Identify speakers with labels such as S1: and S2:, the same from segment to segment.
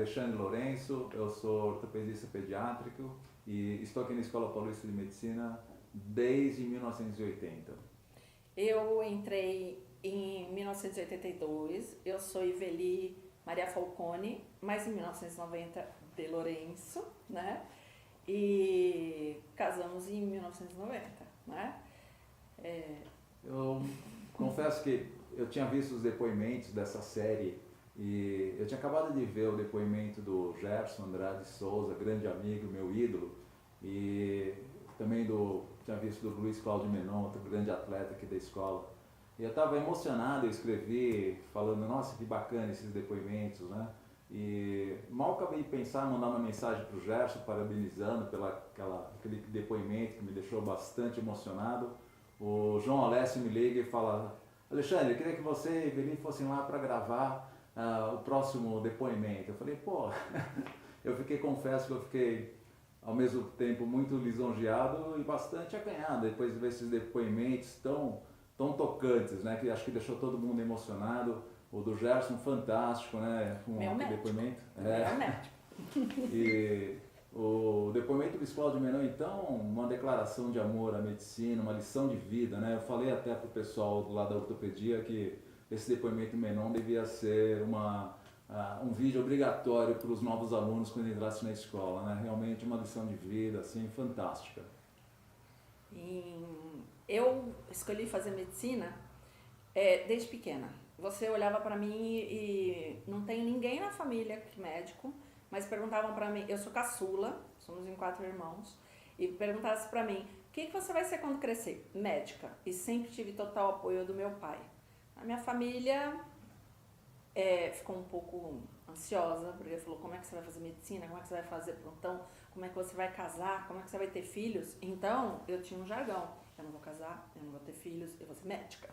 S1: Alexandre Lourenço, eu sou ortopedista pediátrico e estou aqui na Escola Paulista de Medicina desde 1980.
S2: Eu entrei em 1982, eu sou Iveli Maria Falcone, mas em 1990 de Lourenço, né? E casamos em 1990, né?
S1: Eu confesso que eu tinha visto os depoimentos dessa série e eu tinha acabado de ver o depoimento do Gerson Andrade Souza, grande amigo, meu ídolo, e também tinha visto do Luiz Cláudio Menon, outro grande atleta aqui da escola. E eu estava emocionado, eu escrevi falando, nossa, que bacana esses depoimentos, né? E mal acabei de pensar em mandar uma mensagem para o Gerson, parabenizando aquele depoimento que me deixou bastante emocionado. O João Alessio me liga e fala, Alexandre, eu queria que você e Iveli fossem lá para gravar o próximo depoimento. Eu falei, pô, confesso que eu fiquei ao mesmo tempo muito lisonjeado e bastante acanhado depois de ver esses depoimentos tão tocantes, né? Que acho que deixou todo mundo emocionado. O do Gerson, fantástico, né?
S2: Meu médico.
S1: Depoimento.
S2: Meu médico.
S1: E o depoimento do Luiz Cláudio Menon, então, uma declaração de amor à medicina, uma lição de vida, né? Eu falei até para o pessoal do lado da ortopedia que esse depoimento do Menon devia ser um vídeo obrigatório para os novos alunos quando entrassem na escola, né? Realmente uma lição de vida, assim, fantástica.
S2: Eu escolhi fazer medicina desde pequena. Você olhava para mim e não tem ninguém na família que é médico, mas perguntavam para mim, eu sou caçula, somos em 4 irmãos, e perguntasse para mim, o que você vai ser quando crescer? Médica. E sempre tive total apoio do meu pai. A minha família ficou um pouco ansiosa, porque ele falou, como é que você vai fazer medicina, como é que você vai fazer plantão, como é que você vai casar, como é que você vai ter filhos? Então, eu tinha um jargão, eu não vou casar, eu não vou ter filhos, eu vou ser médica.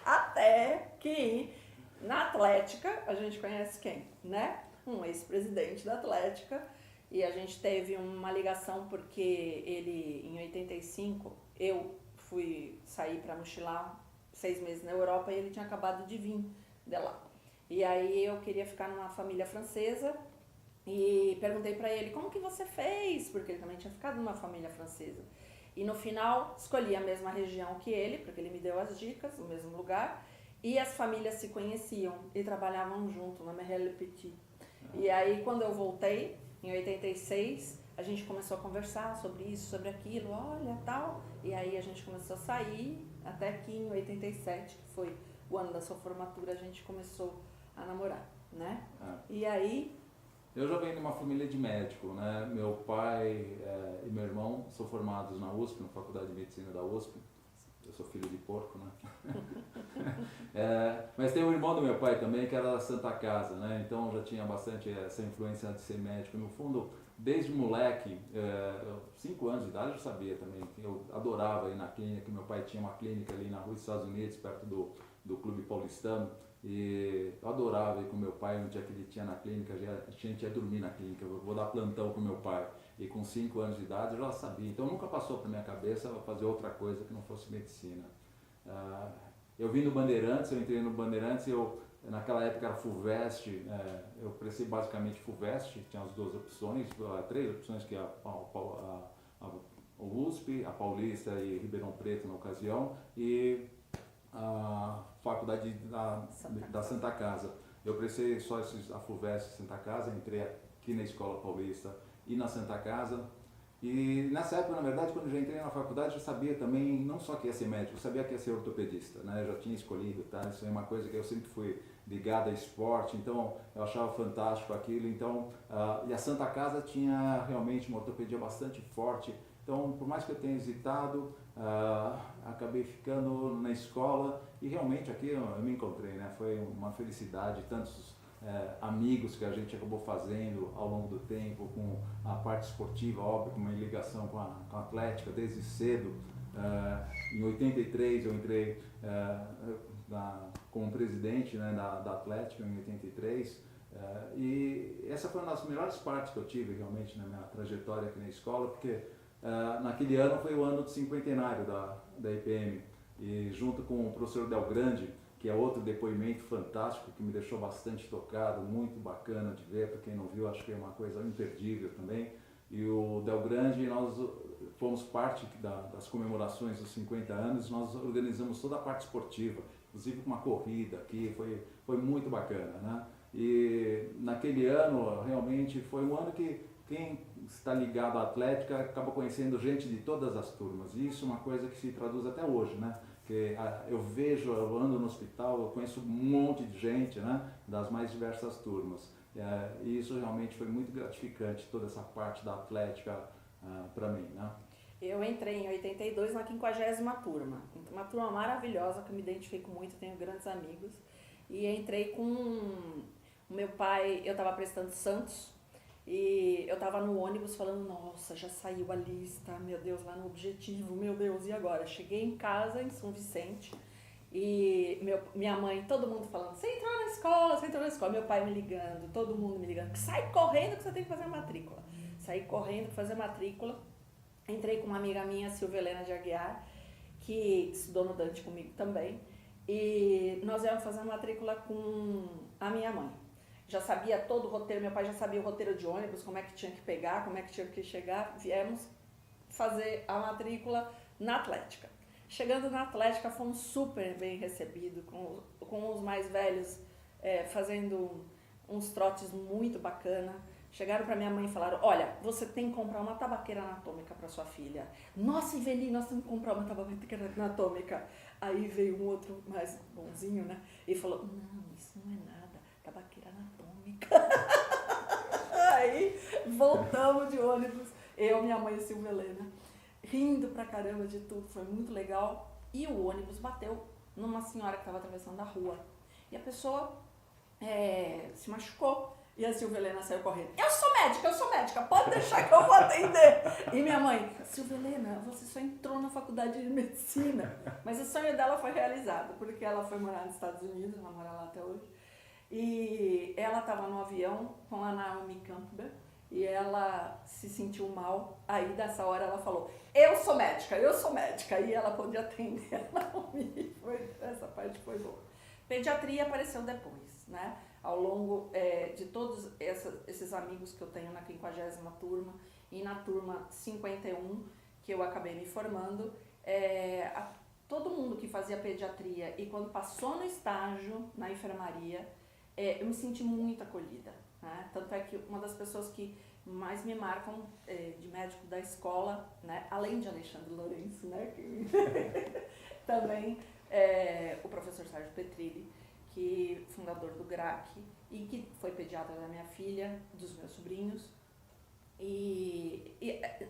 S2: Até que na Atlética, a gente conhece quem, né? Um ex-presidente da Atlética, e a gente teve uma ligação porque ele, em 85, eu fui sair para mochilar 6 meses na Europa e ele tinha acabado de vir de lá. E aí eu queria ficar numa família francesa e perguntei para ele, como que você fez? Porque ele também tinha ficado numa família francesa. E no final escolhi a mesma região que ele, porque ele me deu as dicas, no mesmo lugar, e as famílias se conheciam e trabalhavam junto na Merelle Petit. E aí quando eu voltei, em 86, a gente começou a conversar sobre isso, sobre aquilo, olha, tal. E aí a gente começou a sair, até que em 87, que foi o ano da sua formatura, a gente começou a namorar, né? E aí...
S1: Eu já venho de uma família de médico, né? Meu pai e meu irmão são formados na USP, na Faculdade de Medicina da USP. Eu sou filho de porco, né? Mas tem um irmão do meu pai também que era da Santa Casa, né? Então já tinha bastante essa influência de ser médico. No fundo, desde moleque, 5 anos de idade eu sabia também. Eu adorava ir na clínica. Meu pai tinha uma clínica ali na Rua dos Estados Unidos, perto do Clube Paulistano. E eu adorava ir com meu pai, no dia que ele tinha na clínica, a gente ia dormir na clínica, eu vou dar plantão com meu pai. E com 5 anos de idade eu já sabia, então nunca passou para minha cabeça fazer outra coisa que não fosse medicina. Eu vim no Bandeirantes, eu entrei no Bandeirantes, naquela época era FUVEST, eu prestei basicamente FUVEST, tinha as 2 opções, 3 opções, que é a USP, a Paulista e Ribeirão Preto na ocasião, e a Faculdade da Santa Casa. Eu prestei só a FUVEST Santa Casa, entrei aqui na Escola Paulista e na Santa Casa. E nessa época, na verdade, quando eu já entrei na faculdade, eu sabia também, não só que ia ser médico, eu sabia que ia ser ortopedista, né? Eu já tinha escolhido, tá? Isso é uma coisa que eu sempre fui ligado a esporte, então eu achava fantástico aquilo. Então, e a Santa Casa tinha realmente uma ortopedia bastante forte. Então, por mais que eu tenha hesitado, acabei ficando na escola e realmente aqui eu me encontrei, né? Foi uma felicidade, tantos amigos que a gente acabou fazendo ao longo do tempo, com a parte esportiva, óbvio, com uma ligação com a Atlética desde cedo. Em 83 eu entrei como presidente, né, da Atlética, em 83, e essa foi uma das melhores partes que eu tive realmente na minha trajetória aqui na escola, porque naquele ano foi o ano do 50º da IPM, e junto com o professor Del Grande, que que é outro depoimento fantástico que me deixou bastante tocado, muito bacana de ver, para quem não viu, acho que é uma coisa imperdível também. E o Del Grande, nós fomos parte das comemorações dos 50 anos, nós organizamos toda a parte esportiva, inclusive uma corrida aqui, foi muito bacana, né? E naquele ano, realmente, foi um ano que quem está ligado à Atlética acaba conhecendo gente de todas as turmas, e isso é uma coisa que se traduz até hoje, né? Que eu vejo, eu ando no hospital, eu conheço um monte de gente, né, das mais diversas turmas. E isso realmente foi muito gratificante, toda essa parte da Atlética para mim, né?
S2: Eu entrei em 82 na 50ª turma, uma turma maravilhosa que eu me identifico muito, tenho grandes amigos. E entrei com o meu pai, eu estava prestando Santos, e eu estava no ônibus falando, nossa, já saiu a lista, meu Deus, lá no Objetivo, meu Deus, e agora? Cheguei em casa, em São Vicente, e minha mãe, todo mundo falando, você entrou na escola, meu pai me ligando, todo mundo me ligando, sai correndo que você tem que fazer a matrícula. Saí correndo para fazer a matrícula, entrei com uma amiga minha, Silvia Helena de Aguiar, que estudou no Dante comigo também, e nós íamos fazer a matrícula com a minha mãe. Já sabia todo o roteiro, meu pai já sabia o roteiro de ônibus, como é que tinha que pegar, como é que tinha que chegar. Viemos fazer a matrícula na Atlética. Chegando na Atlética, fomos super bem recebidos, com os mais velhos fazendo uns trotes muito bacana. Chegaram para minha mãe e falaram, olha, você tem que comprar uma tabaqueira anatômica para sua filha. Nossa, Iveli, nós temos que comprar uma tabaqueira anatômica. Aí veio um outro mais bonzinho, né? E falou, não, isso não é nada, tabaqueira anatômica. Aí voltamos de ônibus, eu, minha mãe e Silvia Helena, rindo pra caramba de tudo, foi muito legal. E o ônibus bateu numa senhora que estava atravessando a rua. E a pessoa se machucou. E a Silvia Helena saiu correndo. Eu sou médica, pode deixar que eu vou atender. E minha mãe, Silvia Helena, você só entrou na faculdade de medicina. Mas o sonho dela foi realizado, porque ela foi morar nos Estados Unidos, ela mora lá até hoje. E ela estava no avião com a Naomi Campbell e ela se sentiu mal. Aí, dessa hora, ela falou, eu sou médica. E ela podia atender a Naomi. Essa parte foi boa. Pediatria apareceu depois, né? Ao longo de todos esses amigos que eu tenho na 50ª turma e na turma 51, que eu acabei me formando, todo mundo que fazia pediatria e quando passou no estágio na enfermaria, eu me senti muito acolhida, né? Tanto é que uma das pessoas que mais me marcam de médico da escola, né? Além de Alexandre Lourenço, né? Também o professor Sérgio Petrilli, que fundador do GRAC e que foi pediatra da minha filha, dos meus sobrinhos. E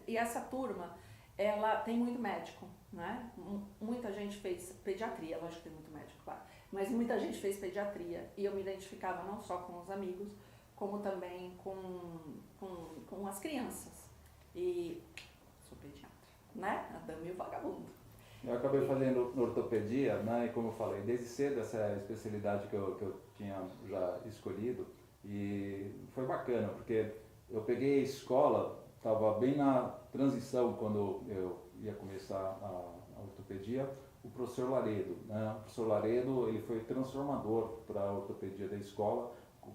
S2: essa turma, ela tem muito médico, né? Muita gente fez pediatria, lógico que tem muito médico, claro, mas muita gente fez pediatria e eu me identificava não só com os amigos, como também com as crianças. E sou pediatra, né? A dama e o vagabundo.
S1: Eu acabei fazendo ortopedia, né, e como eu falei, desde cedo essa especialidade que eu tinha já escolhido, e foi bacana, porque eu peguei a escola, estava bem na transição quando eu ia começar a ortopedia, o professor Laredo, né, o professor Laredo, ele foi transformador para a ortopedia da escola,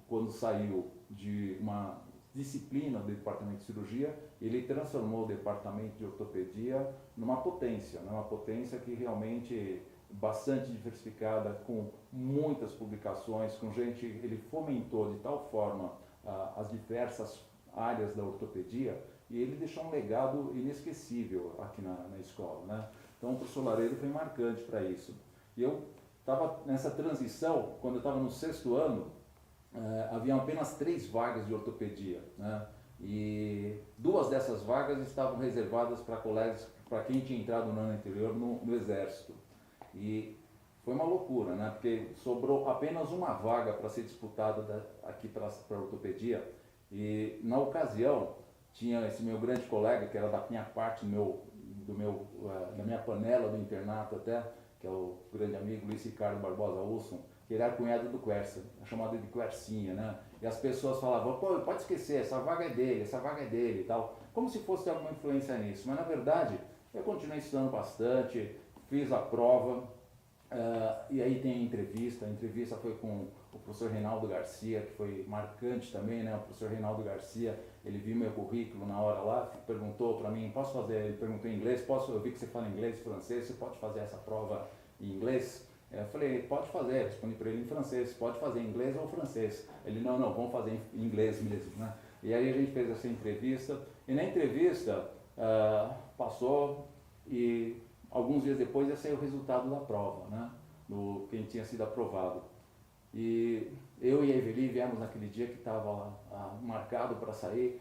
S1: quando saiu de uma disciplina do departamento de cirurgia, ele transformou o departamento de ortopedia numa potência, né? Uma potência que realmente bastante diversificada, com muitas publicações, com gente, ele fomentou de tal forma as diversas áreas da ortopedia e ele deixou um legado inesquecível aqui na escola, né? Então o professor Laredo foi marcante para isso. E eu estava nessa transição, quando eu estava no 6º ano, haviam apenas 3 vagas de ortopedia, né? E 2 dessas vagas estavam reservadas para colegas, para quem tinha entrado no ano anterior no Exército. E foi uma loucura, né? Porque sobrou apenas uma vaga para ser disputada aqui para a ortopedia. E na ocasião, tinha esse meu grande colega, que era da minha parte, da minha panela do internato até, que é o grande amigo Luiz Ricardo Barbosa Wilson, que ele era cunhado do Quercia, chamado de Quercinha, né? E as pessoas falavam, pô, pode esquecer, essa vaga é dele e tal, como se fosse alguma influência nisso. Mas na verdade, eu continuei estudando bastante, fiz a prova, E aí tem a entrevista foi com o professor Reinaldo Garcia, que foi marcante também, né? O professor Reinaldo Garcia, ele viu meu currículo na hora lá, perguntou para mim, posso fazer, ele perguntou em inglês, eu vi que você fala inglês e francês, você pode fazer essa prova em inglês? Eu falei, pode fazer, respondi para ele em francês, pode fazer em inglês ou francês? Ele, não, vamos fazer em inglês mesmo, né? E aí a gente fez essa entrevista, e na entrevista passou e alguns dias depois ia sair o resultado da prova, né? Do quem tinha sido aprovado. E eu e a Eveli viemos naquele dia que estava marcado para sair.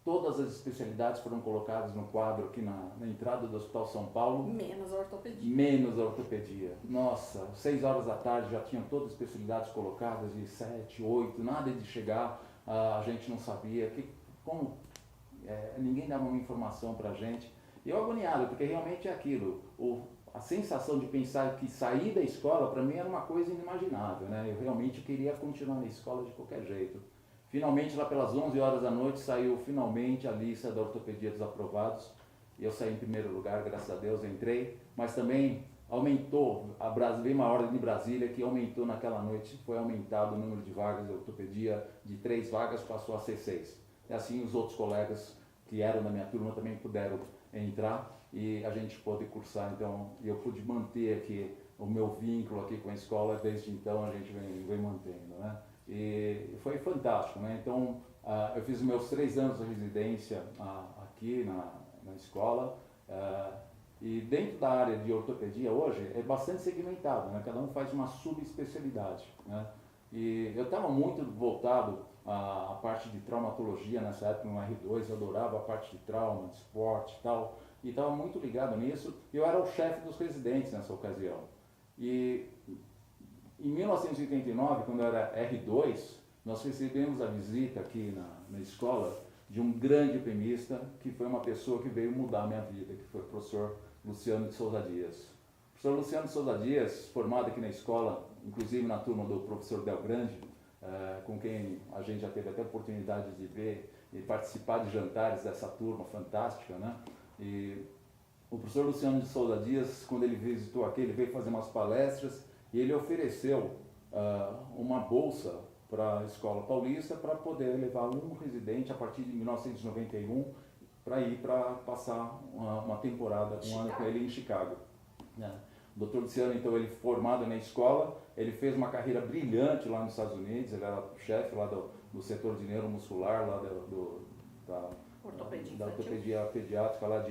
S1: Todas as especialidades foram colocadas no quadro aqui na entrada do Hospital São Paulo.
S2: Menos a ortopedia.
S1: Menos a ortopedia. Nossa, 6 horas da tarde já tinham todas as especialidades colocadas, de 7, 8, nada de chegar, a gente não sabia, ninguém dava uma informação para a gente. E eu agoniado, porque realmente é aquilo, a sensação de pensar que sair da escola para mim era uma coisa inimaginável, né? Eu realmente queria continuar na escola de qualquer jeito. Finalmente, lá pelas 11 horas da noite, saiu finalmente a lista da ortopedia dos aprovados. E eu saí em primeiro lugar, graças a Deus, entrei. Mas também aumentou, veio uma ordem de Brasília que aumentou naquela noite, foi aumentado o número de vagas de ortopedia, de 3 vagas passou a ser 6. E assim os outros colegas que eram da minha turma também puderam entrar e a gente pôde cursar. Então, eu pude manter aqui o meu vínculo aqui com a escola, desde então a gente vem mantendo, né? E foi fantástico, né? Então, eu fiz meus 3 anos de residência aqui na escola, e dentro da área de ortopedia hoje é bastante segmentado, né? Cada um faz uma subespecialidade, né? E eu estava muito voltado à parte de traumatologia nessa época no R2, eu adorava a parte de trauma, de esporte e tal, e estava muito ligado nisso. Eu era o chefe dos residentes nessa ocasião. E em 1989, quando eu era R2, nós recebemos a visita aqui na escola de um grande penista, que foi uma pessoa que veio mudar a minha vida, que foi o professor Luciano de Souza Dias. O professor Luciano de Souza Dias, formado aqui na escola, inclusive na turma do professor Del Grande, com quem a gente já teve até a oportunidade de ver e participar de jantares dessa turma fantástica, né? E o professor Luciano de Souza Dias, quando ele visitou aqui, ele veio fazer umas palestras e ele ofereceu uma bolsa para a Escola Paulista para poder levar um residente a partir de 1991 para ir para passar uma temporada, um ano com ele em Chicago. O Dr. Luciano, então, ele formado na escola, ele fez uma carreira brilhante lá nos Estados Unidos, ele era chefe lá do setor de neuromuscular, lá da ortopedia pediátrica lá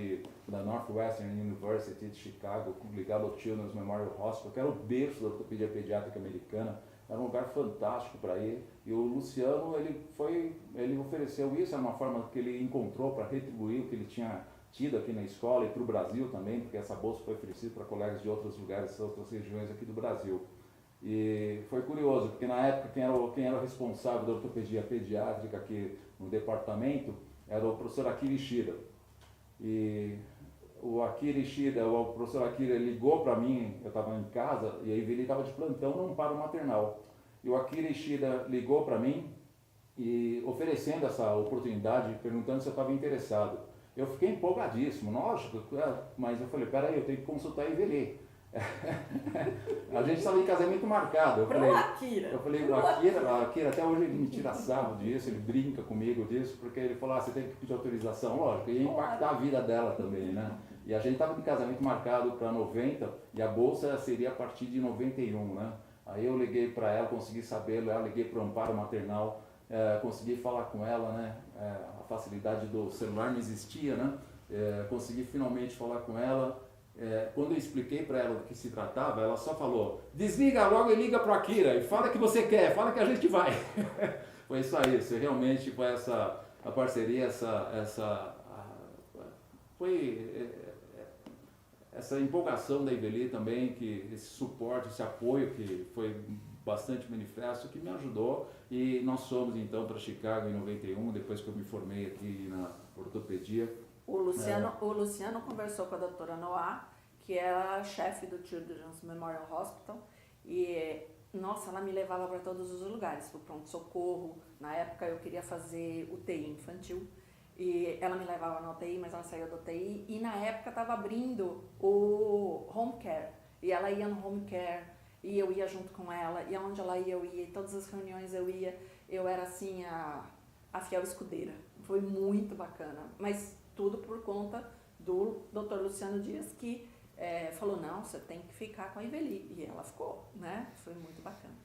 S1: da Northwestern University de Chicago, ligado ao Children's Memorial Hospital, que era o berço da ortopedia pediátrica americana. Era um lugar fantástico para ir. E o Luciano, ele ofereceu isso, era uma forma que ele encontrou para retribuir o que ele tinha tido aqui na escola e para o Brasil também, porque essa bolsa foi oferecida para colegas de outros lugares, outras regiões aqui do Brasil. E foi curioso, porque na época quem era o responsável da ortopedia pediátrica aqui no departamento era o professor Akira Ishida. E o professor Akira ligou para mim, eu estava em casa, e aí ele estava de plantão num paro maternal. E o Akira Ishida ligou para mim e oferecendo essa oportunidade, perguntando se eu estava interessado. Eu fiquei empolgadíssimo, lógico, mas eu falei, peraí, eu tenho que consultar a Eveli. A gente estava em casamento marcado. Eu falei, o Akira, até hoje ele me tira sarro disso, ele brinca comigo disso, porque ele falou, você tem que pedir autorização, lógico, ia impactar a vida dela também, né? E a gente estava em casamento marcado para 90 e a bolsa seria a partir de 91, né? Aí eu liguei para ela, consegui saber, liguei para o Amparo Maternal, consegui falar com ela, né? A facilidade do celular não existia, né? Consegui finalmente falar com ela. Quando eu expliquei para ela do que se tratava, ela só falou, desliga logo e liga para o Akira e fala que você quer, fala que a gente vai. Foi só isso, realmente foi a parceria, foi essa empolgação da Eveli também, que esse suporte, esse apoio que foi bastante manifesto, que me ajudou, e nós fomos então para Chicago em 91, depois que eu me formei aqui na ortopedia.
S2: O Luciano conversou com a doutora Noah, que era a chefe do Children's Memorial Hospital, e, nossa, ela me levava para todos os lugares, para o pronto-socorro. Na época eu queria fazer UTI infantil, e ela me levava na UTI, mas ela saiu da UTI, e na época estava abrindo o home care. E ela ia no home care, e eu ia junto com ela, e aonde ela ia, eu ia, e todas as reuniões eu ia, eu era assim a fiel escudeira. Foi muito bacana, mas tudo por conta do Dr. Luciano Dias, que falou, não, você tem que ficar com a Iveli, e ela ficou, né? Foi muito bacana.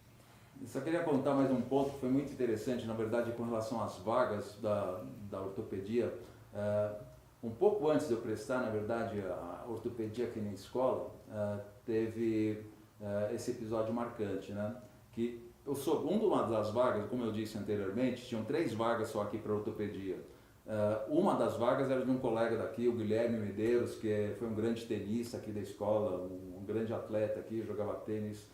S1: Eu só queria contar mais um ponto que foi muito interessante, na verdade, com relação às vagas da ortopedia. Um pouco antes de eu prestar, na verdade, a ortopedia aqui na escola, teve esse episódio marcante, né? Que eu sou uma das vagas, como eu disse anteriormente, tinham 3 vagas só aqui para ortopedia. Uma das vagas era de um colega daqui, o Guilherme Medeiros, que foi um grande tenista aqui da escola, um grande atleta aqui, jogava tênis,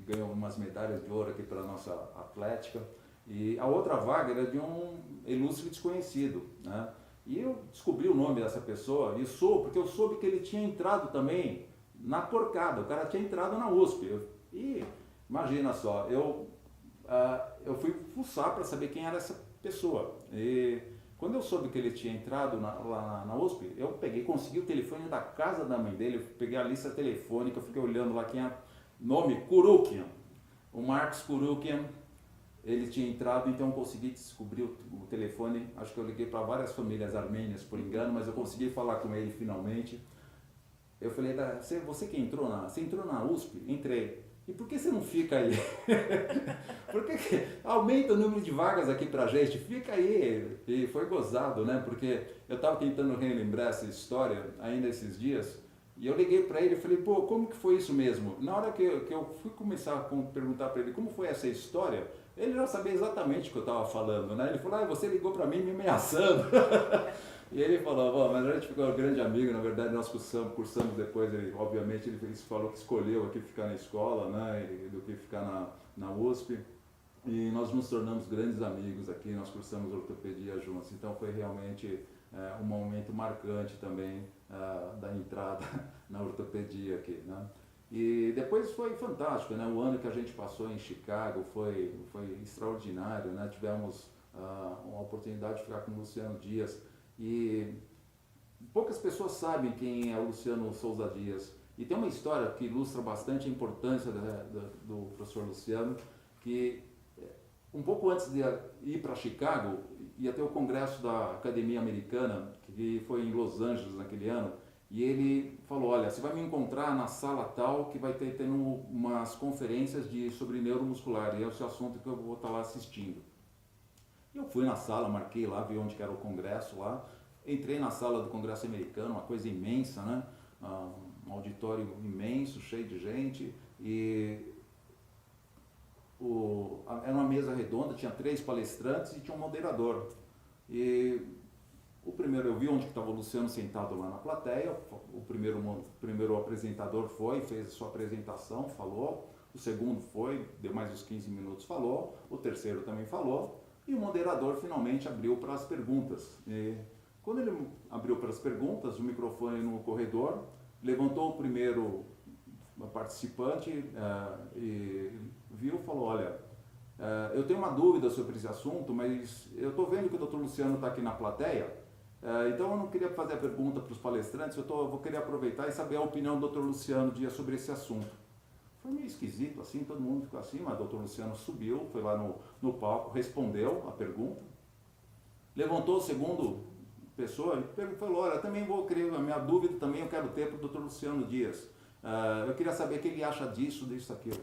S1: ganhou umas medalhas de ouro aqui pela nossa atlética. E a outra vaga era de um ilustre desconhecido, né? E eu descobri o nome dessa pessoa, porque eu soube que ele tinha entrado também na porcada, o cara tinha entrado na USP. E imagina só, eu fui fuçar para saber quem era essa pessoa. E quando eu soube que ele tinha entrado lá na USP, eu consegui o telefone da casa da mãe dele, eu peguei a lista telefônica, eu fiquei olhando lá quem é. Nome, Kurukian. O Marcos Kurukian, ele tinha entrado, então eu consegui descobrir o telefone. Acho que eu liguei para várias famílias armênias por engano, mas eu consegui falar com ele finalmente. Eu falei, você que entrou você entrou na USP? Entrei. E por que você não fica aí? Por que aumenta o número de vagas aqui pra gente? Fica aí. E foi gozado, né? Porque eu estava tentando relembrar essa história ainda esses dias. E eu liguei para ele e falei, pô, como que foi isso mesmo? Na hora que eu fui começar a perguntar para ele como foi essa história, ele já sabia exatamente o que eu estava falando, né? Ele falou, você ligou para mim me ameaçando. E ele falou, mas a gente ficou um grande amigo, na verdade nós cursamos depois, obviamente ele falou que escolheu aqui ficar na escola, né, do que ficar na USP. E nós nos tornamos grandes amigos aqui, nós cursamos ortopedia juntos, então foi realmente um momento marcante também da entrada na ortopedia aqui, né? E depois foi fantástico, né? O ano que a gente passou em Chicago foi extraordinário, né? Tivemos uma oportunidade de ficar com o Luciano Dias e poucas pessoas sabem quem é o Luciano Souza Dias. E tem uma história que ilustra bastante a importância do professor Luciano, que um pouco antes de ir para Chicago, ia ter o congresso da Academia Americana, que foi em Los Angeles naquele ano, e ele falou, olha, você vai me encontrar na sala tal, que vai tendo umas conferências sobre neuromuscular, e é esse assunto que eu vou estar lá assistindo. Eu fui na sala, marquei lá, vi onde que era o congresso lá, entrei na sala do congresso americano, uma coisa imensa, né? Um auditório imenso, cheio de gente, e era uma mesa redonda, tinha 3 palestrantes e tinha um moderador. E o primeiro, eu vi onde estava o Luciano sentado lá na plateia, o primeiro apresentador fez a sua apresentação, falou, o segundo deu mais uns 15 minutos, falou, o terceiro também falou, e o moderador finalmente abriu para as perguntas. E quando ele abriu para as perguntas, o microfone no corredor, levantou o primeiro participante e viu e falou, olha, eu tenho uma dúvida sobre esse assunto, mas eu estou vendo que o Dr. Luciano está aqui na plateia, então eu não queria fazer a pergunta para os palestrantes, eu vou querer aproveitar e saber a opinião do Dr. Luciano Dias sobre esse assunto. Foi meio esquisito assim, todo mundo ficou assim, mas o Dr. Luciano subiu, foi lá no palco, respondeu a pergunta, levantou o segundo pessoa e falou, olha, também vou querer, a minha dúvida também eu quero ter para o Dr. Luciano Dias. Eu queria saber o que ele acha disso, aquilo.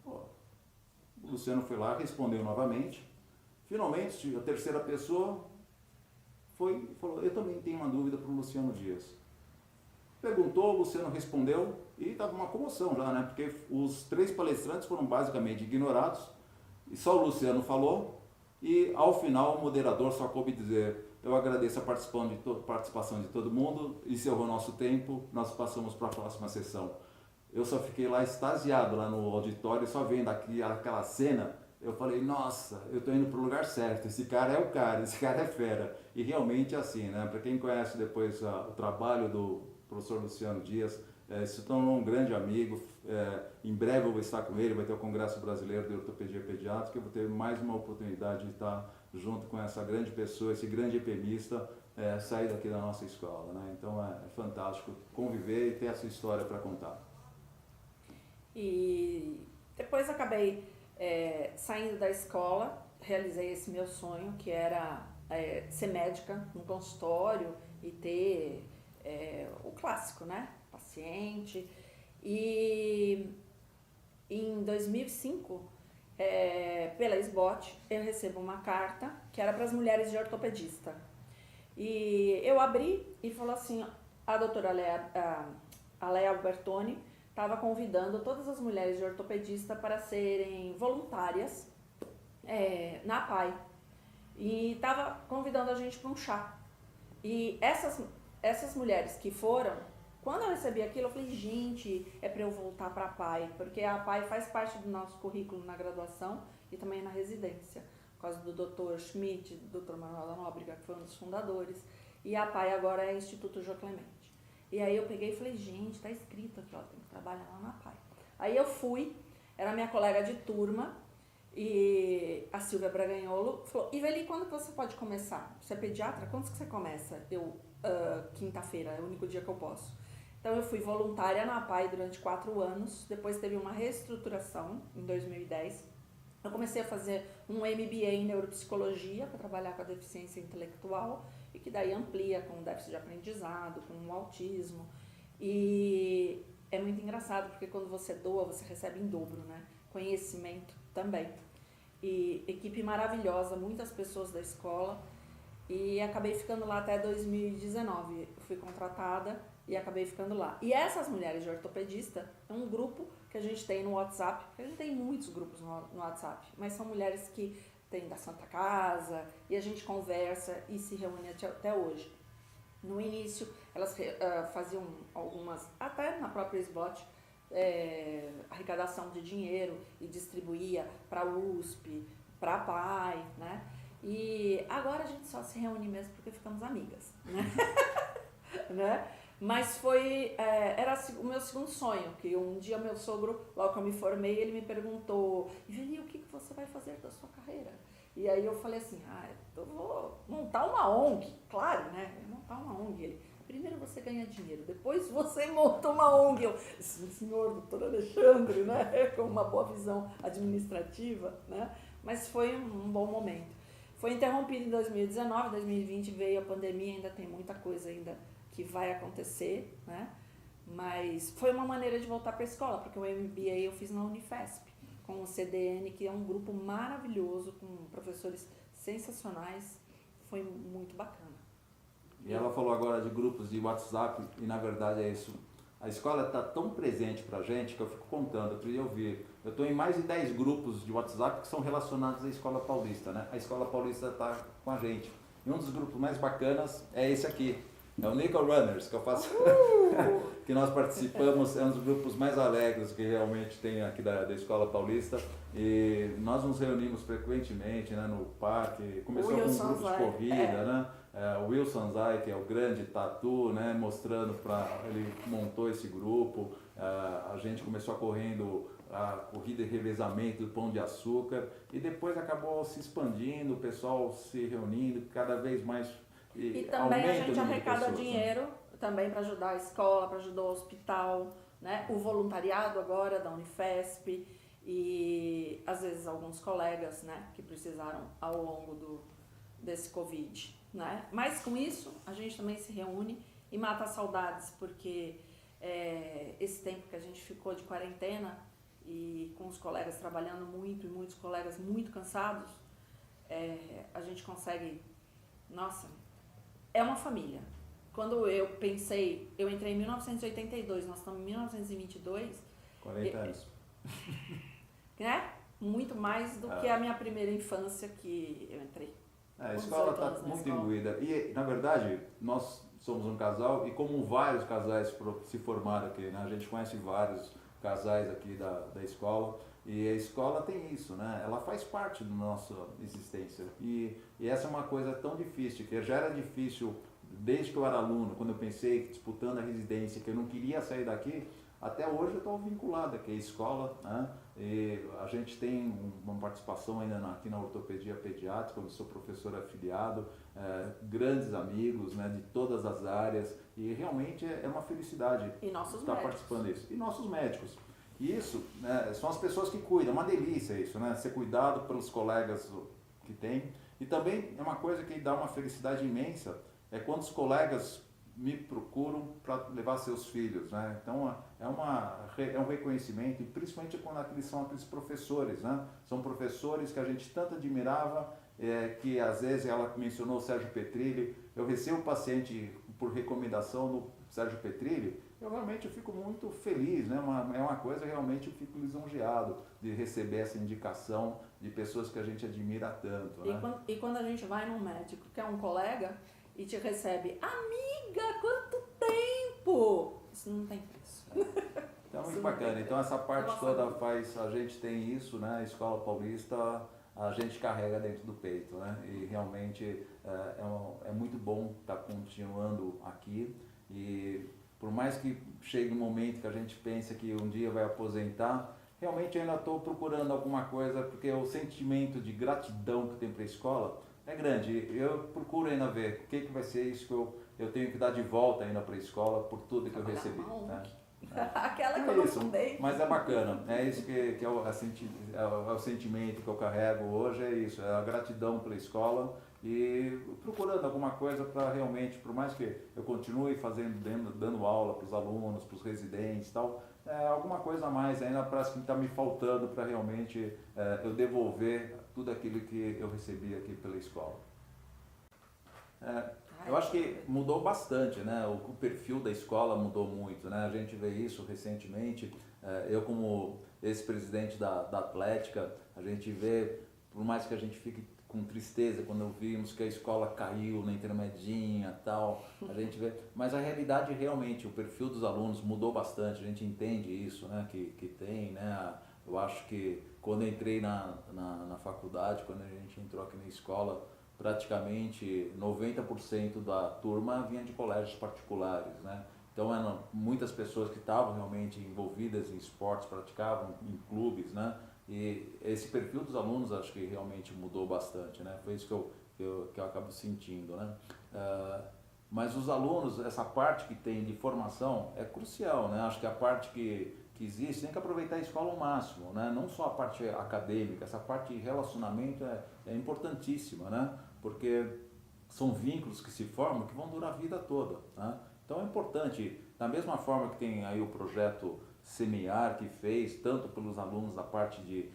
S1: O Luciano foi lá, respondeu novamente. Finalmente, a terceira pessoa falou, eu também tenho uma dúvida para o Luciano Dias. Perguntou, o Luciano respondeu e estava uma comoção já, né? Porque os 3 palestrantes foram basicamente ignorados e só o Luciano falou e ao final o moderador só coube dizer, eu agradeço a participação de todo mundo, encerrou nosso tempo, nós passamos para a próxima sessão. Eu só fiquei lá extasiado lá no auditório, só vendo aquela cena, eu falei, nossa, eu estou indo para o lugar certo, esse cara é o cara, esse cara é fera. E realmente é assim, né? Para quem conhece depois o trabalho do professor Luciano Dias, se tornou um grande amigo, em breve eu vou estar com ele, vai ter o Congresso Brasileiro de Ortopedia Pediátrica, eu vou ter mais uma oportunidade de estar junto com essa grande pessoa, esse grande epemista, sair daqui da nossa escola, né? Então é fantástico conviver e ter essa história para contar.
S2: E depois acabei saindo da escola, realizei esse meu sonho, que era ser médica no consultório e ter o clássico, né? Paciente. E em 2005, pela SBOT, eu recebo uma carta que era para as mulheres de ortopedista. E eu abri e falou assim, a doutora Léa Albertoni estava convidando todas as mulheres de ortopedista para serem voluntárias na APAE. E estava convidando a gente para um chá. E essas mulheres que foram, quando eu recebi aquilo, eu falei, gente, é para eu voltar para a APAE, porque a APAE faz parte do nosso currículo na graduação e também na residência, por causa do Dr. Schmidt, do Dr. Manuel da Nóbrega, que foi um dos fundadores, e a APAE agora é Instituto Jô Clemente. E aí eu peguei e falei, gente, tá escrito aqui, ó, tem que trabalhar lá na APAE. Aí eu fui, era minha colega de turma, e a Silvia Braganholo falou, Iveli, quando que você pode começar? Você é pediatra? Quando que você começa? Eu, quinta-feira, é o único dia que eu posso. Então eu fui voluntária na APAE durante 4 anos, depois teve uma reestruturação em 2010. Eu comecei a fazer um MBA em neuropsicologia para trabalhar com a deficiência intelectual e que daí amplia com déficit de aprendizado, com o autismo. E é muito engraçado porque quando você doa, você recebe em dobro, né? Conhecimento também. E equipe maravilhosa, muitas pessoas da escola. E acabei ficando lá até 2019. Fui contratada e acabei ficando lá. E essas mulheres de ortopedista é um grupo que a gente tem no WhatsApp. A gente tem muitos grupos no WhatsApp, mas são mulheres que tem da Santa Casa e a gente conversa e se reúne até hoje. No início, elas faziam algumas, até na própria SBOT, arrecadação de dinheiro e distribuía para a USP, para a PAI, né? E agora a gente só se reúne mesmo porque ficamos amigas, né? Né? Mas era o meu segundo sonho, que um dia meu sogro, logo que eu me formei, ele me perguntou, Iveli, o que você vai fazer da sua carreira? E aí eu falei assim, eu vou montar uma ONG, claro, né? Montar uma ONG. Ele, primeiro você ganha dinheiro, depois você monta uma ONG. Eu, senhor doutor Alexandre, né? Com uma boa visão administrativa, né? Mas foi um bom momento. Foi interrompido em 2019, 2020 veio a pandemia, ainda tem muita coisa ainda que vai acontecer, né? Mas foi uma maneira de voltar para a escola, porque o MBA eu fiz na Unifesp, com o CDN, que é um grupo maravilhoso, com professores sensacionais, foi muito bacana.
S1: E ela falou agora de grupos de WhatsApp, e na verdade é isso. A escola está tão presente para a gente que eu fico contando, outro dia eu estou em mais de 10 grupos de WhatsApp que são relacionados à Escola Paulista, né? A Escola Paulista está com a gente. E um dos grupos mais bacanas é esse aqui. É o Nickel Runners, que eu faço, que nós participamos, é um dos grupos mais alegres que realmente tem aqui da Escola Paulista. E nós nos reunimos frequentemente, né, no parque, começou com um grupo de corrida, né? O Wilson Zay, que é o grande tatu, né, mostrando ele montou esse grupo, a gente começou correndo a corrida e revezamento do Pão de Açúcar, e depois acabou se expandindo, o pessoal se reunindo, cada vez mais.
S2: E também a gente arrecada dinheiro também para ajudar a escola, para ajudar o hospital, né? O voluntariado agora da Unifesp e às vezes alguns colegas, né, que precisaram ao longo desse Covid, né? Mas com isso a gente também se reúne e mata saudades, porque esse tempo que a gente ficou de quarentena e com os colegas trabalhando muito e muitos colegas muito cansados, a gente consegue, nossa, é uma família. Quando eu pensei, eu entrei em 1982, nós estamos em 1922.
S1: 40 anos.
S2: Né? Muito mais do que a minha primeira infância que eu entrei.
S1: A escola está muito imbuída. E, na verdade, nós somos um casal e como vários casais se formaram aqui, né? A gente conhece vários casais aqui da escola. E a escola tem isso, né? Ela faz parte da nossa existência. E essa é uma coisa tão difícil, que já era difícil desde que eu era aluno, quando eu pensei disputando a residência, que eu não queria sair daqui, até hoje eu estou vinculado aqui à escola, né? E a gente tem uma participação ainda aqui na ortopedia pediátrica, eu sou professor afiliado, grandes amigos, né, de todas as áreas, e realmente é uma felicidade
S2: e nossos
S1: estar
S2: médicos.
S1: Participando disso. E nossos médicos. E isso, né, são as pessoas que cuidam, é uma delícia isso, né? Ser cuidado pelos colegas que tem. E também é uma coisa que dá uma felicidade imensa, é quando os colegas me procuram para levar seus filhos, né? Então é um reconhecimento, e principalmente quando são aqueles professores, né? São professores que a gente tanto admirava, que às vezes ela mencionou o Sérgio Petrilli, eu recebo o paciente por recomendação do Sérgio Petrilli, eu fico muito feliz, né? É uma coisa realmente, eu fico lisonjeado de receber essa indicação de pessoas que a gente admira tanto, né?
S2: E quando a gente vai num médico que é um colega e te recebe, amiga, quanto tempo! Isso não tem preço.
S1: Então é muito bacana. Então essa parte toda faz, a gente tem isso, né? A Escola Paulista a gente carrega dentro do peito, né? E realmente é muito bom estar continuando aqui, e por mais que chegue um momento que a gente pense que um dia vai aposentar, realmente eu ainda estou procurando alguma coisa, porque o sentimento de gratidão que tem para a escola é grande. Eu procuro ainda ver o que vai ser isso que eu tenho que dar de volta ainda para a escola por tudo que eu recebi, né?
S2: Aquela que eu não fundei.
S1: Mas é bacana, é isso que é o sentimento que eu carrego hoje, é isso, é a gratidão pela escola e procurando alguma coisa para realmente, por mais que eu continue dando aula para os alunos, para os residentes e tal, alguma coisa a mais ainda parece que está me faltando para realmente eu devolver tudo aquilo que eu recebi aqui pela escola. Eu acho que mudou bastante, né? O perfil da escola mudou muito, né? A gente vê isso recentemente. Eu, como ex-presidente da Atlética, a gente vê, por mais que a gente fique com tristeza quando vimos que a escola caiu na intermedinha e tal, a gente vê, mas a realidade realmente, o perfil dos alunos mudou bastante, a gente entende isso, né? Que tem, né? Eu acho que quando eu entrei na faculdade, quando a gente entrou aqui na escola, praticamente 90% da turma vinha de colégios particulares, né? Então eram muitas pessoas que estavam realmente envolvidas em esportes, praticavam em clubes, né? E esse perfil dos alunos acho que realmente mudou bastante, né? Foi isso que eu acabo sentindo, né? Mas os alunos, essa parte que tem de formação é crucial, né? Acho que a parte que existe, tem que aproveitar a escola ao máximo, né? Não só a parte acadêmica, essa parte de relacionamento é importantíssima, né? Porque são vínculos que se formam que vão durar a vida toda, né? Então é importante, da mesma forma que tem aí o projeto Semear, que fez tanto pelos alunos da parte de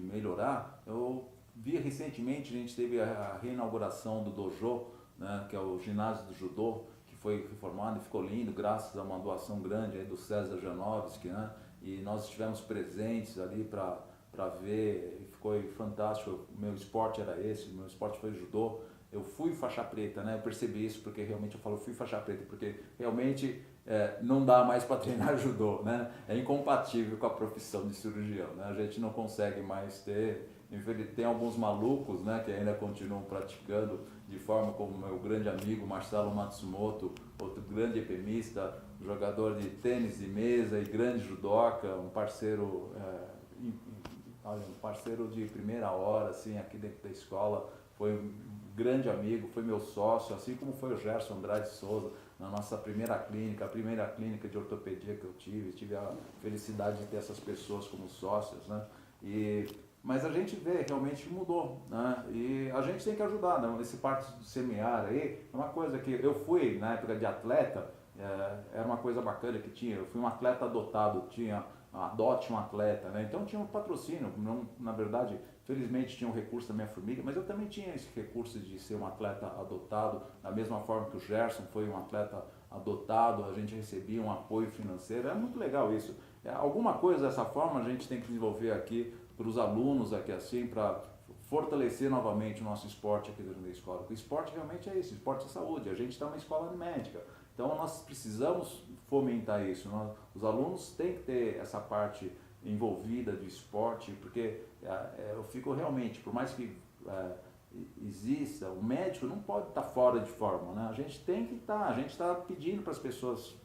S1: melhorar, eu vi recentemente, a gente teve a reinauguração do Dojo, né? Que é o ginásio do judô, foi reformado e ficou lindo, graças a uma doação grande aí do César Janovski, né? E nós estivemos presentes ali para ver, e ficou fantástico. O meu esporte era esse, o meu esporte foi judô. Eu fui faixa preta, né? Eu percebi isso porque realmente eu falo fui faixa preta, porque realmente não dá mais para treinar judô, né? É incompatível com a profissão de cirurgião, né? A gente não consegue mais ter. Tem alguns malucos, né, que ainda continuam praticando, de forma como meu grande amigo Marcelo Matsumoto, outro grande epemista, jogador de tênis de mesa e grande judoca, um parceiro, um parceiro de primeira hora, assim, aqui dentro da escola, foi um grande amigo, foi meu sócio, assim como foi o Gerson Andrade Souza, na nossa primeira clínica, a primeira clínica de ortopedia que eu tive a felicidade de ter essas pessoas como sócios, né? Mas a gente vê realmente que mudou, né? E a gente tem que ajudar, né? Esse parte de semear aí é uma coisa que eu fui na época de atleta, era uma coisa bacana que tinha, eu fui um atleta adotado, tinha adote um atleta, né? Então tinha um patrocínio, não, na verdade, felizmente tinha um recurso da minha família, mas eu também tinha esse recurso de ser um atleta adotado, da mesma forma que o Gerson foi um atleta adotado, a gente recebia um apoio financeiro, é muito legal isso. Alguma coisa dessa forma a gente tem que desenvolver aqui para os alunos aqui assim, para fortalecer novamente o nosso esporte aqui dentro da escola. Porque o esporte realmente é isso, esporte é saúde, a gente está numa escola médica. Então nós precisamos fomentar isso, os alunos têm que ter essa parte envolvida de esporte, porque eu fico realmente, por mais que exista, o médico não pode estar fora de forma, né? A gente tem que estar, a gente está pedindo para as pessoas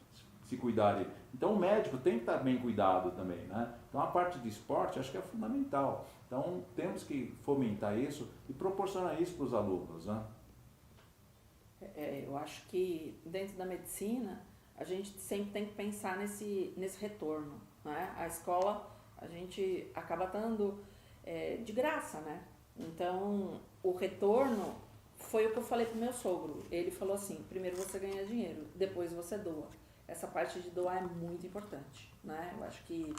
S1: se cuidarem. Então o médico tem que estar bem cuidado também, né? Então a parte de esporte acho que é fundamental. Então temos que fomentar isso e proporcionar isso para os alunos, né?
S2: Eu acho que dentro da medicina a gente sempre tem que pensar nesse retorno, né? A escola, a gente acaba dando de graça, né? Então, o retorno foi o que eu falei pro meu sogro. Ele falou assim, primeiro você ganha dinheiro, depois você doa. Essa parte de doar é muito importante, né? Eu acho que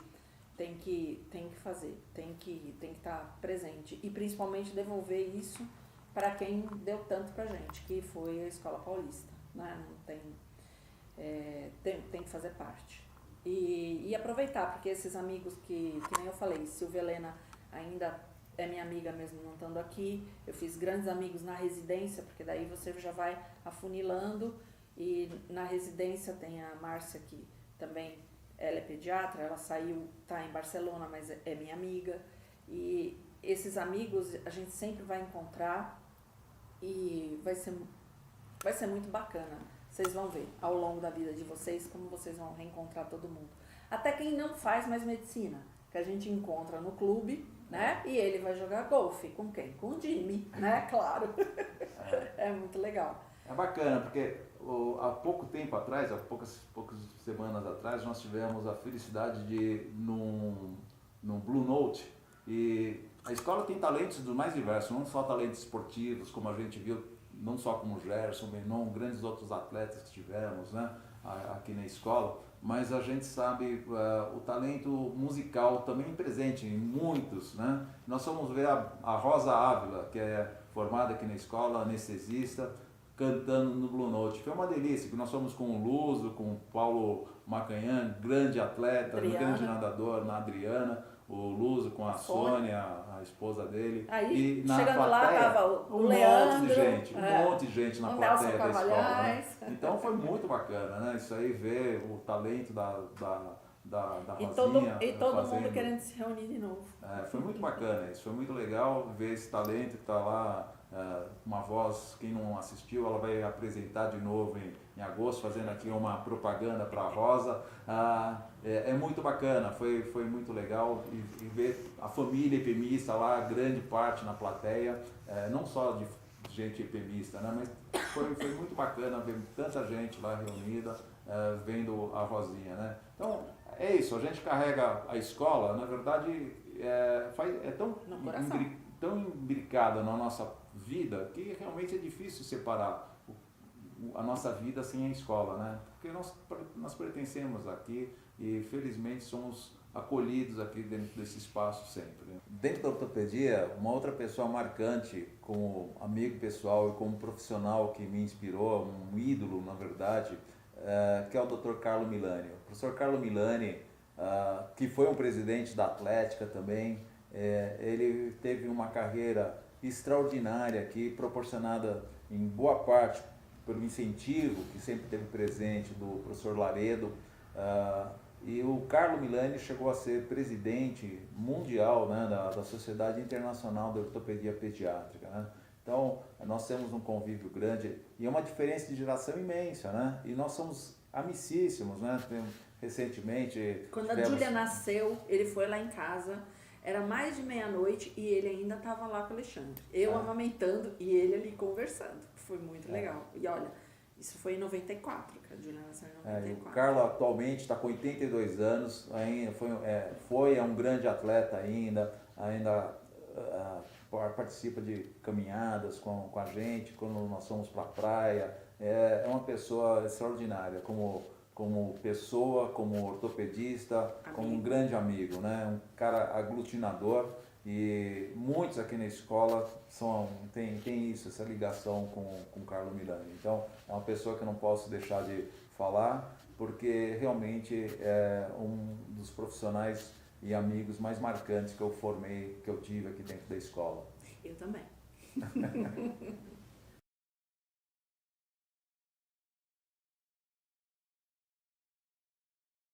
S2: tem que fazer, tem que estar presente. E principalmente devolver isso para quem deu tanto pra gente, que foi a Escola Paulista, né? Não tem que fazer parte. E aproveitar, porque esses amigos que nem eu falei, Silvia Helena ainda é minha amiga mesmo não estando aqui, eu fiz grandes amigos na residência, porque daí você já vai afunilando, e na residência tem a Márcia, que também ela é pediatra, ela saiu, tá em Barcelona, mas é minha amiga, e esses amigos a gente sempre vai encontrar e vai ser muito bacana. Vocês vão ver ao longo da vida de vocês como vocês vão reencontrar todo mundo. Até quem não faz mais medicina, que a gente encontra no clube, né? E ele vai jogar golfe. Com quem? Com o Jimmy, né? Claro. É muito legal.
S1: É bacana, porque há pouco tempo atrás, há poucas semanas atrás, nós tivemos a felicidade de ir num Blue Note, e a escola tem talentos dos mais diversos, não só talentos esportivos, como a gente viu, não só como o Gerson, Menon, grandes outros atletas que tivemos, né, aqui na escola, mas a gente sabe o talento musical também presente em muitos, né? Nós fomos ver a Rosa Ávila, que é formada aqui na escola, anestesista, cantando no Blue Note. Foi uma delícia, que nós fomos com o Luso, com o Paulo Macanhã, grande atleta, grande nadador, na Adriana, o Luso com a Sônia, a esposa dele.
S2: Aí,
S1: e na
S2: chegando
S1: plateia,
S2: lá, tava o
S1: Leandro,
S2: um
S1: monte de gente na
S2: o
S1: plateia
S2: Nelson
S1: da escola. Né?
S2: Cavalhais.
S1: Então foi muito bacana, né? Isso aí, ver o talento da
S2: E
S1: Rosinha
S2: todo
S1: fazendo.
S2: mundo querendo se reunir de novo.
S1: Foi muito bacana isso, foi muito legal ver esse talento que está lá, uma voz, quem não assistiu, ela vai apresentar de novo em agosto, fazendo aqui uma propaganda para a Rosa. É muito bacana, foi muito legal e ver a família EPMista lá, grande parte na plateia, não só de gente EPMista, né, mas foi muito bacana ver tanta gente lá reunida, vendo a Rosinha, né. Então, é isso, a gente carrega a escola, na verdade, é tão imbricada na nossa vida que realmente é difícil separar a nossa vida sem a escola, né? Porque nós pertencemos aqui e felizmente somos acolhidos aqui dentro desse espaço sempre. Né? Dentro da ortopedia, uma outra pessoa marcante, como amigo pessoal e como profissional que me inspirou, um ídolo na verdade, que é o Dr. Carlo Milani. O professor Carlo Milani, que foi um presidente da Atlética também, ele teve uma carreira extraordinária aqui, proporcionada em boa parte pelo incentivo que sempre teve presente do professor Laredo, e o Carlo Milani chegou a ser presidente mundial, né, da Sociedade Internacional de Ortopedia Pediátrica, né? Então, nós temos um convívio grande e é uma diferença de geração imensa, né? E nós somos amicíssimos, né? Recentemente...
S2: Quando a Júlia nasceu, ele foi lá em casa, era mais de meia-noite e ele ainda estava lá com o Alexandre. Eu amamentando e ele ali conversando. Foi muito legal. E olha, isso foi em 94, que a Júlia nasceu em 94.
S1: O Carlo atualmente está com 82 anos, ainda é um grande atleta ainda participa de caminhadas com a gente, quando nós fomos para a praia. É uma pessoa extraordinária, como pessoa, como ortopedista, como um grande amigo, né? Um cara aglutinador, e muitos aqui na escola tem isso, essa ligação com o Carlo Milani. Então, é uma pessoa que eu não posso deixar de falar, porque realmente é um dos profissionais e amigos mais marcantes que eu tive aqui dentro da escola.
S2: Eu também.